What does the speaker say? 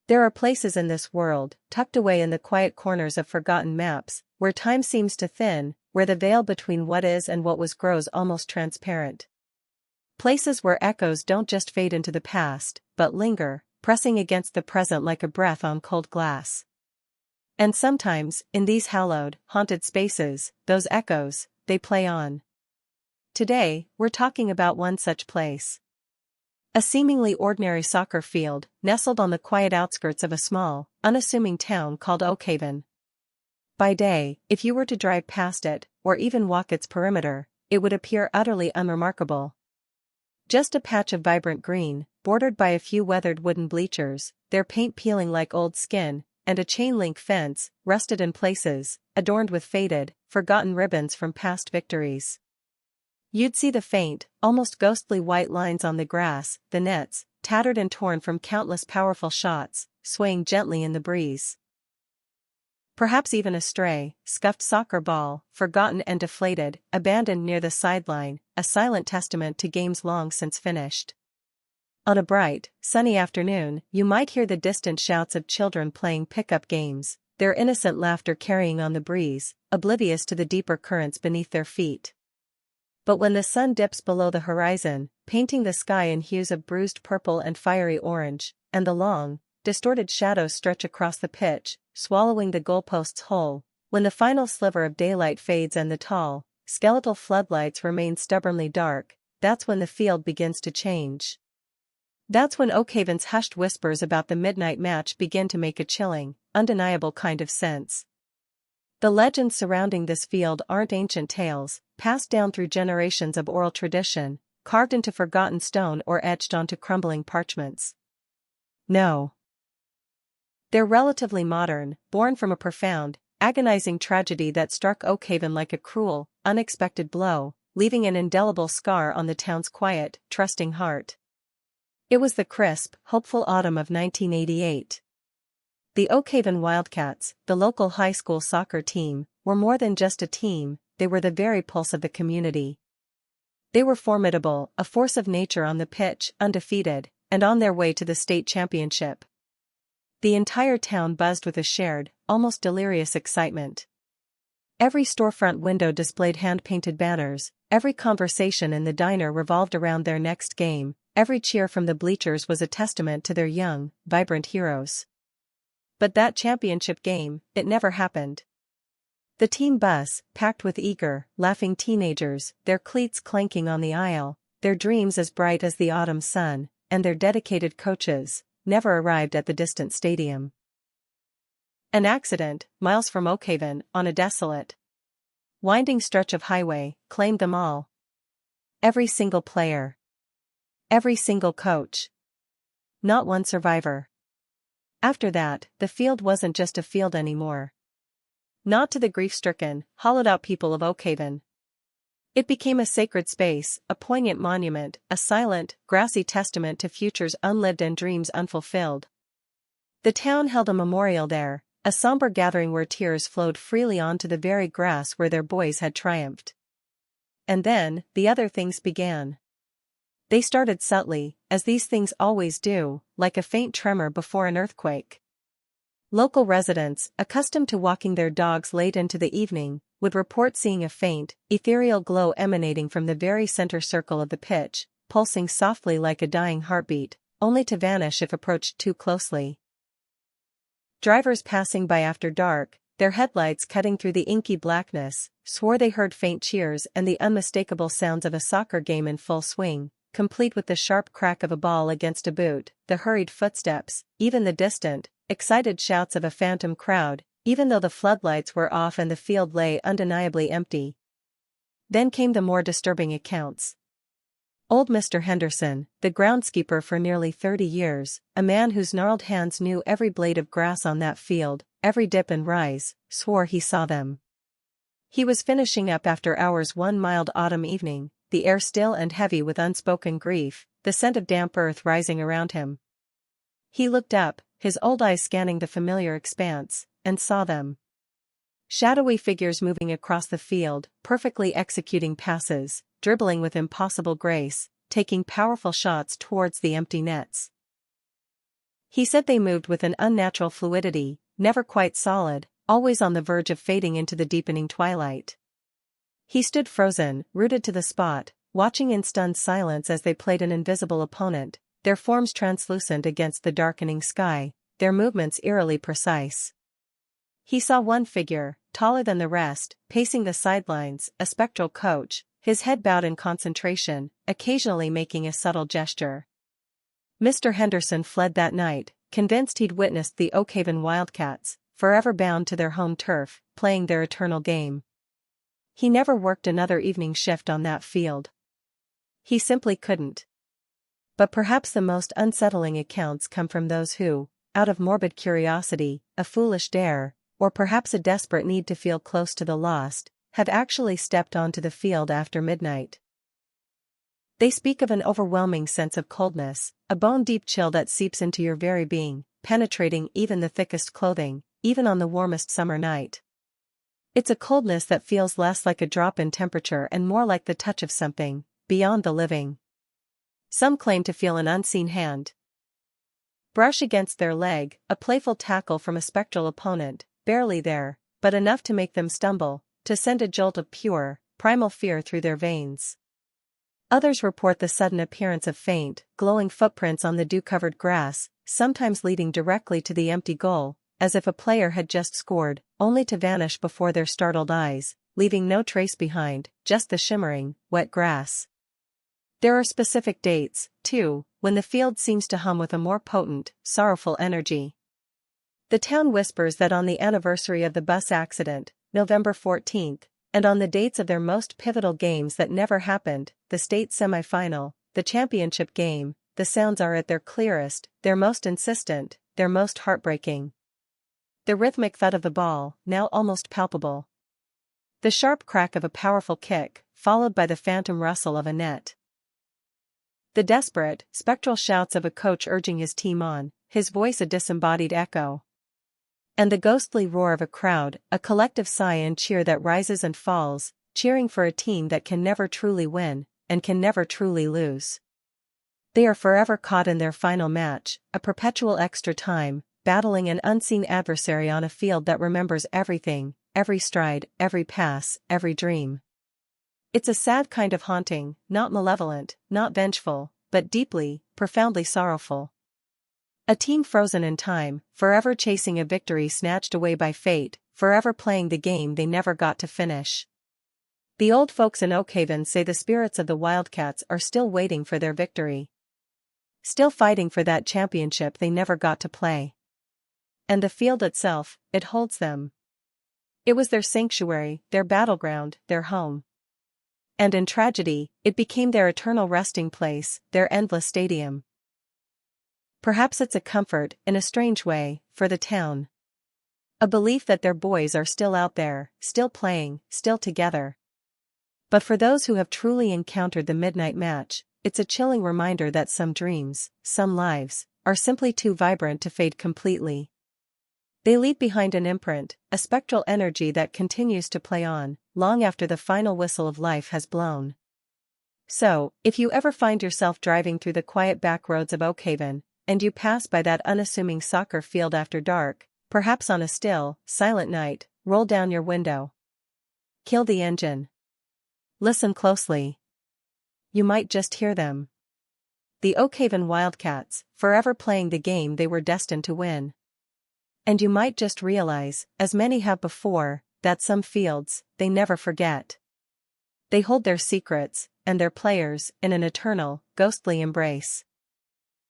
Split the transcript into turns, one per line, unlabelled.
There are places in this world, tucked away in the quiet corners of forgotten maps, where time seems to thin, where the veil between what is and what was grows almost transparent. Places where echoes don't just fade into the past, but linger, pressing against the present like a breath on cold glass. And sometimes, in these hallowed, haunted spaces, those echoes, they play on. Today, we're talking about one such place. A seemingly ordinary soccer field, nestled on the quiet outskirts of a small, unassuming town called Oakhaven. By day, if you were to drive past it, or even walk its perimeter, it would appear utterly unremarkable. Just a patch of vibrant green, bordered by a few weathered wooden bleachers, their paint peeling like old skin, and a chain-link fence, rusted in places, adorned with faded, forgotten ribbons from past victories. You'd see the faint, almost ghostly white lines on the grass, the nets, tattered and torn from countless powerful shots, swaying gently in the breeze. Perhaps even a stray, scuffed soccer ball, forgotten and deflated, abandoned near the sideline, a silent testament to games long since finished. On a bright, sunny afternoon, you might hear the distant shouts of children playing pickup games, their innocent laughter carrying on the breeze, oblivious to the deeper currents beneath their feet. But when the sun dips below the horizon, painting the sky in hues of bruised purple and fiery orange, and the long, distorted shadows stretch across the pitch, swallowing the goalposts whole, when the final sliver of daylight fades and the tall, skeletal floodlights remain stubbornly dark, that's when the field begins to change. That's when Oakhaven's hushed whispers about the midnight match begin to make a chilling, undeniable kind of sense. The legends surrounding this field aren't ancient tales, passed down through generations of oral tradition, carved into forgotten stone or etched onto crumbling parchments. No. They're relatively modern, born from a profound, agonizing tragedy that struck Oakhaven like a cruel, unexpected blow, leaving an indelible scar on the town's quiet, trusting heart. It was the crisp, hopeful autumn of 1988. The Oakhaven Wildcats, the local high school soccer team, were more than just a team, they were the very pulse of the community. They were formidable, a force of nature on the pitch, undefeated, and on their way to the state championship. The entire town buzzed with a shared, almost delirious excitement. Every storefront window displayed hand-painted banners, every conversation in the diner revolved around their next game, every cheer from the bleachers was a testament to their young, vibrant heroes. But that championship game, it never happened. The team bus, packed with eager, laughing teenagers, their cleats clanking on the aisle, their dreams as bright as the autumn sun, and their dedicated coaches, never arrived at the distant stadium. An accident, miles from Oakhaven, on a desolate, winding stretch of highway, claimed them all. Every single player. Every single coach. Not one survivor. After that, the field wasn't just a field anymore. Not to the grief-stricken, hollowed-out people of Oakhaven. It became a sacred space, a poignant monument, a silent, grassy testament to futures unlived and dreams unfulfilled. The town held a memorial there, a somber gathering where tears flowed freely onto the very grass where their boys had triumphed. And then, the other things began. They started subtly, as these things always do, like a faint tremor before an earthquake. Local residents, accustomed to walking their dogs late into the evening, would report seeing a faint, ethereal glow emanating from the very center circle of the pitch, pulsing softly like a dying heartbeat, only to vanish if approached too closely. Drivers passing by after dark, their headlights cutting through the inky blackness, swore they heard faint cheers and the unmistakable sounds of a soccer game in full swing, complete with the sharp crack of a ball against a boot, the hurried footsteps, even the distant, excited shouts of a phantom crowd, even though the floodlights were off and the field lay undeniably empty. Then came the more disturbing accounts. Old Mr. Henderson, the groundskeeper for nearly 30 years, a man whose gnarled hands knew every blade of grass on that field, every dip and rise, swore he saw them. He was finishing up after hours one mild autumn evening, the air still and heavy with unspoken grief, the scent of damp earth rising around him. He looked up, his old eyes scanning the familiar expanse, and saw them. Shadowy figures moving across the field, perfectly executing passes, dribbling with impossible grace, taking powerful shots towards the empty nets. He said they moved with an unnatural fluidity, never quite solid, always on the verge of fading into the deepening twilight. He stood frozen, rooted to the spot, watching in stunned silence as they played an invisible opponent, their forms translucent against the darkening sky, their movements eerily precise. He saw one figure, taller than the rest, pacing the sidelines, a spectral coach, his head bowed in concentration, occasionally making a subtle gesture. Mr. Henderson fled that night, convinced he'd witnessed the Oakhaven Wildcats, forever bound to their home turf, playing their eternal game. He never worked another evening shift on that field. He simply couldn't. But perhaps the most unsettling accounts come from those who, out of morbid curiosity, a foolish dare, or perhaps a desperate need to feel close to the lost, have actually stepped onto the field after midnight. They speak of an overwhelming sense of coldness, a bone-deep chill that seeps into your very being, penetrating even the thickest clothing, even on the warmest summer night. It's a coldness that feels less like a drop in temperature and more like the touch of something beyond the living. Some claim to feel an unseen hand brush against their leg, a playful tackle from a spectral opponent, barely there, but enough to make them stumble, to send a jolt of pure, primal fear through their veins. Others report the sudden appearance of faint, glowing footprints on the dew-covered grass, sometimes leading directly to the empty goal, as if a player had just scored, only to vanish before their startled eyes, leaving no trace behind, just the shimmering, wet grass. There are specific dates, too, when the field seems to hum with a more potent, sorrowful energy. The town whispers that on the anniversary of the bus accident, November 14th, and on the dates of their most pivotal games that never happened, the state semifinal, the championship game, the sounds are at their clearest, their most insistent, their most heartbreaking. The rhythmic thud of the ball, now almost palpable. The sharp crack of a powerful kick, followed by the phantom rustle of a net. The desperate, spectral shouts of a coach urging his team on, his voice a disembodied echo. And the ghostly roar of a crowd, a collective sigh and cheer that rises and falls, cheering for a team that can never truly win, and can never truly lose. They are forever caught in their final match, a perpetual extra time, battling an unseen adversary on a field that remembers everything, every stride, every pass, every dream. It's a sad kind of haunting, not malevolent, not vengeful, but deeply, profoundly sorrowful. A team frozen in time, forever chasing a victory snatched away by fate, forever playing the game they never got to finish. The old folks in Oakhaven say the spirits of the Wildcats are still waiting for their victory. Still fighting for that championship they never got to play. And the field itself, it holds them. It was their sanctuary, their battleground, their home. And in tragedy, it became their eternal resting place, their endless stadium. Perhaps it's a comfort, in a strange way, for the town. A belief that their boys are still out there, still playing, still together. But for those who have truly encountered the midnight match, it's a chilling reminder that some dreams, some lives, are simply too vibrant to fade completely. They leave behind an imprint, a spectral energy that continues to play on, long after the final whistle of life has blown. So, if you ever find yourself driving through the quiet back roads of Oakhaven, and you pass by that unassuming soccer field after dark, perhaps on a still, silent night, roll down your window. Kill the engine. Listen closely. You might just hear them. The Oakhaven Wildcats, forever playing the game they were destined to win. And you might just realize, as many have before, that some fields, they never forget. They hold their secrets, and their players, in an eternal, ghostly embrace.